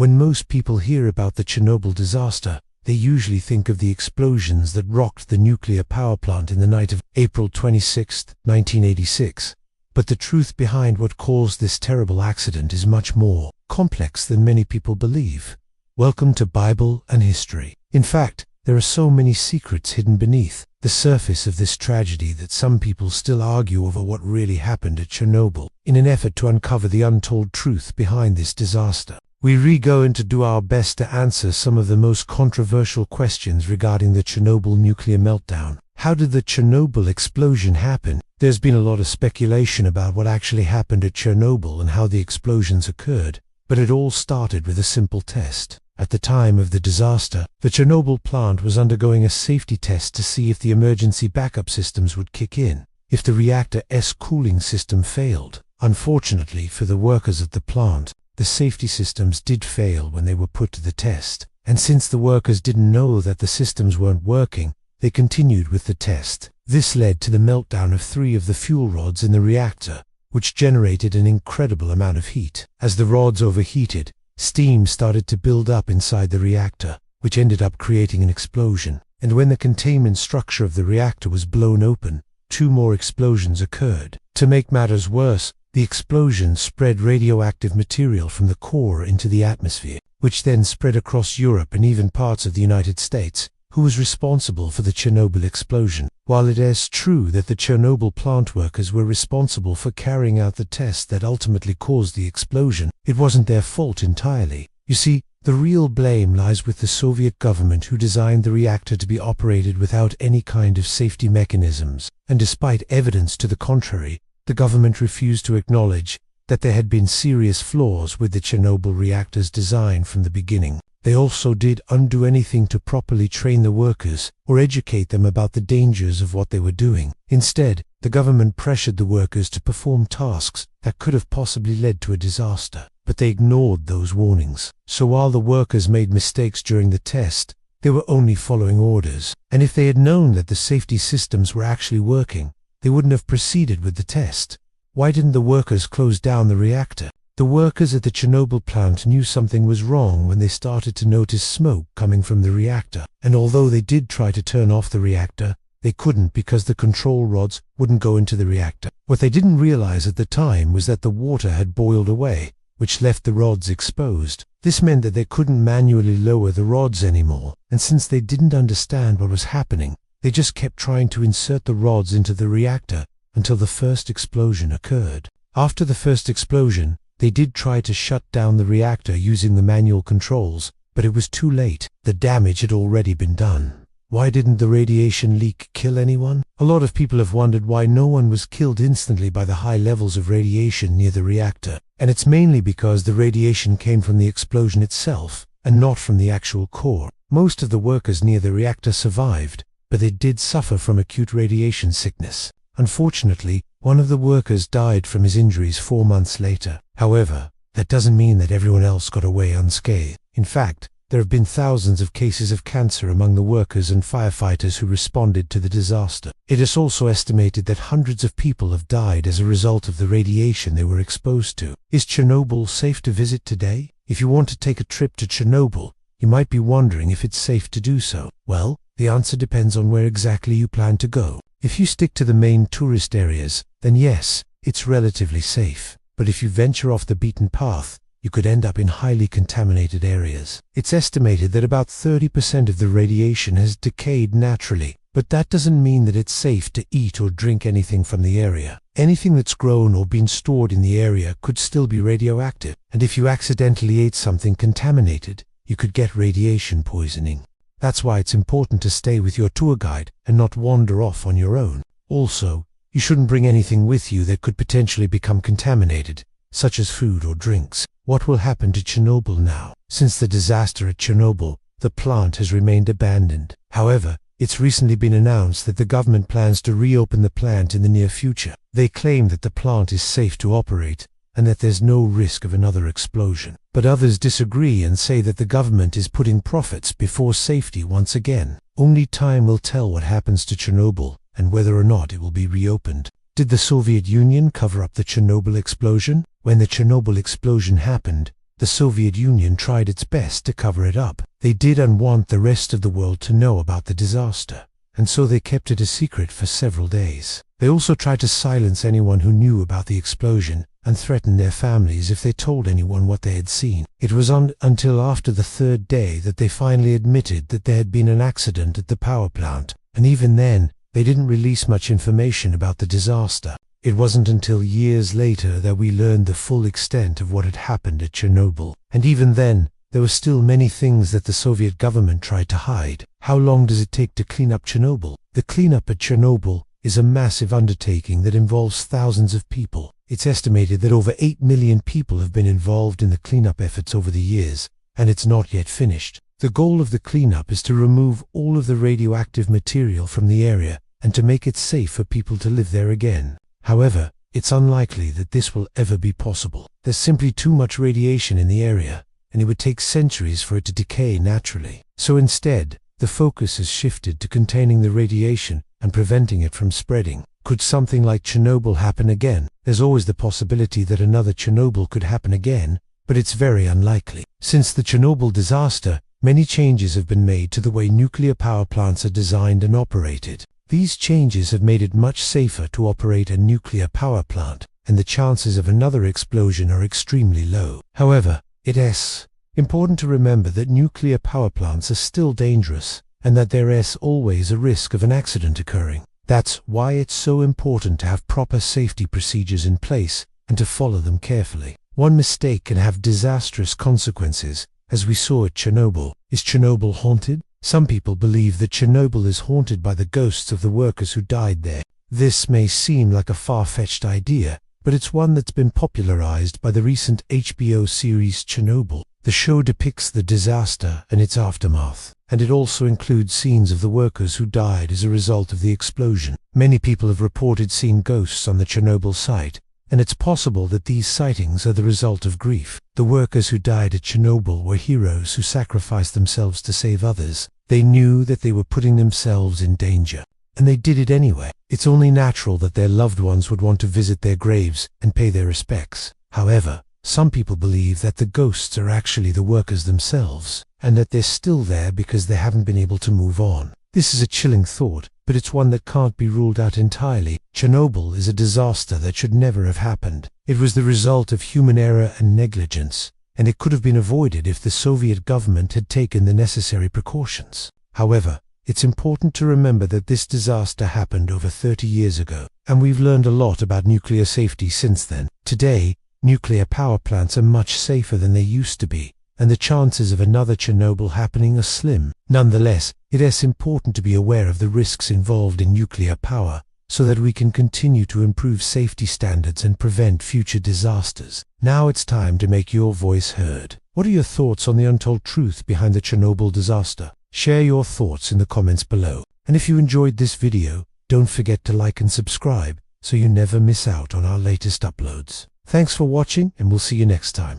When most people hear about the Chernobyl disaster, they usually think of the explosions that rocked the nuclear power plant in the night of April 26, 1986. But the truth behind what caused this terrible accident is much more complex than many people believe. Welcome to Bible and History. In fact, there are so many secrets hidden beneath the surface of this tragedy that some people still argue over what really happened at Chernobyl in an effort to uncover the untold truth behind this disaster. We're going to do our best to answer some of the most controversial questions regarding the Chernobyl nuclear meltdown. How did the Chernobyl explosion happen? There's been a lot of speculation about what actually happened at Chernobyl and how the explosions occurred, but it all started with a simple test. At the time of the disaster, the Chernobyl plant was undergoing a safety test to see if the emergency backup systems would kick in if the reactor's cooling system failed. Unfortunately for the workers at the plant, the safety systems did fail when they were put to the test, and since the workers didn't know that the systems weren't working, they continued with the test. This led to the meltdown of 3 of the fuel rods in the reactor, which generated an incredible amount of heat. As the rods overheated, steam started to build up inside the reactor, which ended up creating an explosion. And when the containment structure of the reactor was blown open, 2 more explosions occurred. To make matters worse, the explosion spread radioactive material from the core into the atmosphere, which then spread across Europe and even parts of the United States. Who was responsible for the Chernobyl explosion? While it is true that the Chernobyl plant workers were responsible for carrying out the test that ultimately caused the explosion, it wasn't their fault entirely. You see, the real blame lies with the Soviet government, who designed the reactor to be operated without any kind of safety mechanisms, and despite evidence to the contrary, the government refused to acknowledge that there had been serious flaws with the Chernobyl reactor's design from the beginning. They also didn't do anything to properly train the workers or educate them about the dangers of what they were doing. Instead, the government pressured the workers to perform tasks that could have possibly led to a disaster, but they ignored those warnings. So while the workers made mistakes during the test, they were only following orders, and if they had known that the safety systems were actually working, they wouldn't have proceeded with the test. Why didn't the workers close down the reactor? The workers at the Chernobyl plant knew something was wrong when they started to notice smoke coming from the reactor, and although they did try to turn off the reactor, they couldn't because the control rods wouldn't go into the reactor. What they didn't realize at the time was that the water had boiled away, which left the rods exposed. This meant that they couldn't manually lower the rods anymore, and since they didn't understand what was happening, they just kept trying to insert the rods into the reactor until the first explosion occurred. After the first explosion, they did try to shut down the reactor using the manual controls, but it was too late. The damage had already been done. Why didn't the radiation leak kill anyone? A lot of people have wondered why no one was killed instantly by the high levels of radiation near the reactor, and it's mainly because the radiation came from the explosion itself and not from the actual core. Most of the workers near the reactor survived, but they did suffer from acute radiation sickness. Unfortunately, one of the workers died from his injuries 4 months later. However, that doesn't mean that everyone else got away unscathed. In fact, there have been thousands of cases of cancer among the workers and firefighters who responded to the disaster. It is also estimated that hundreds of people have died as a result of the radiation they were exposed to. Is Chernobyl safe to visit today? If you want to take a trip to Chernobyl, you might be wondering if it's safe to do so. Well, the answer depends on where exactly you plan to go. If you stick to the main tourist areas, then yes, it's relatively safe. But if you venture off the beaten path, you could end up in highly contaminated areas. It's estimated that about 30% of the radiation has decayed naturally, but that doesn't mean that it's safe to eat or drink anything from the area. Anything that's grown or been stored in the area could still be radioactive, and if you accidentally ate something contaminated, you could get radiation poisoning. That's why it's important to stay with your tour guide and not wander off on your own. Also, you shouldn't bring anything with you that could potentially become contaminated, such as food or drinks. What will happen to Chernobyl now? Since the disaster at Chernobyl, the plant has remained abandoned. However, it's recently been announced that the government plans to reopen the plant in the near future. They claim that the plant is safe to operate and that there's no risk of another explosion. But others disagree and say that the government is putting profits before safety once again. Only time will tell what happens to Chernobyl and whether or not it will be reopened. Did the Soviet Union cover up the Chernobyl explosion? When the Chernobyl explosion happened, the Soviet Union tried its best to cover it up. They didn't want the rest of the world to know about the disaster, and so they kept it a secret for several days. They also tried to silence anyone who knew about the explosion and threatened their families if they told anyone what they had seen. It was until after the third day that they finally admitted that there had been an accident at the power plant, and even then, they didn't release much information about the disaster. It wasn't until years later that we learned the full extent of what had happened at Chernobyl, and even then, there were still many things that the Soviet government tried to hide. How long does it take to clean up Chernobyl? The cleanup at Chernobyl is a massive undertaking that involves thousands of people. It's estimated that over 8 million people have been involved in the cleanup efforts over the years, and it's not yet finished. The goal of the cleanup is to remove all of the radioactive material from the area and to make it safe for people to live there again. However, it's unlikely that this will ever be possible. There's simply too much radiation in the area, and it would take centuries for it to decay naturally. So instead, the focus has shifted to containing the radiation and preventing it from spreading. Could something like Chernobyl happen again? There's always the possibility that another Chernobyl could happen again, but it's very unlikely. Since the Chernobyl disaster, many changes have been made to the way nuclear power plants are designed and operated. These changes have made it much safer to operate a nuclear power plant, and the chances of another explosion are extremely low. However, it's important to remember that nuclear power plants are still dangerous, and that there is always a risk of an accident occurring. That's why it's so important to have proper safety procedures in place and to follow them carefully. One mistake can have disastrous consequences, as we saw at Chernobyl. Is Chernobyl haunted? Some people believe that Chernobyl is haunted by the ghosts of the workers who died there. This may seem like a far-fetched idea, but it's one that's been popularized by the recent HBO series Chernobyl. The show depicts the disaster and its aftermath, and it also includes scenes of the workers who died as a result of the explosion. Many people have reported seeing ghosts on the Chernobyl site, and it's possible that these sightings are the result of grief. The workers who died at Chernobyl were heroes who sacrificed themselves to save others. They knew that they were putting themselves in danger, and they did it anyway. It's only natural that their loved ones would want to visit their graves and pay their respects. However, some people believe that the ghosts are actually the workers themselves, and that they're still there because they haven't been able to move on. This is a chilling thought, but it's one that can't be ruled out entirely. Chernobyl is a disaster that should never have happened. It was the result of human error and negligence, and it could have been avoided if the Soviet government had taken the necessary precautions. However, it's important to remember that this disaster happened over 30 years ago, and we've learned a lot about nuclear safety since then. Today, nuclear power plants are much safer than they used to be, and the chances of another Chernobyl happening are slim. Nonetheless, it is important to be aware of the risks involved in nuclear power, so that we can continue to improve safety standards and prevent future disasters. Now it's time to make your voice heard. What are your thoughts on the untold truth behind the Chernobyl disaster? Share your thoughts in the comments below. And if you enjoyed this video, don't forget to like and subscribe so you never miss out on our latest uploads. Thanks for watching, and we'll see you next time.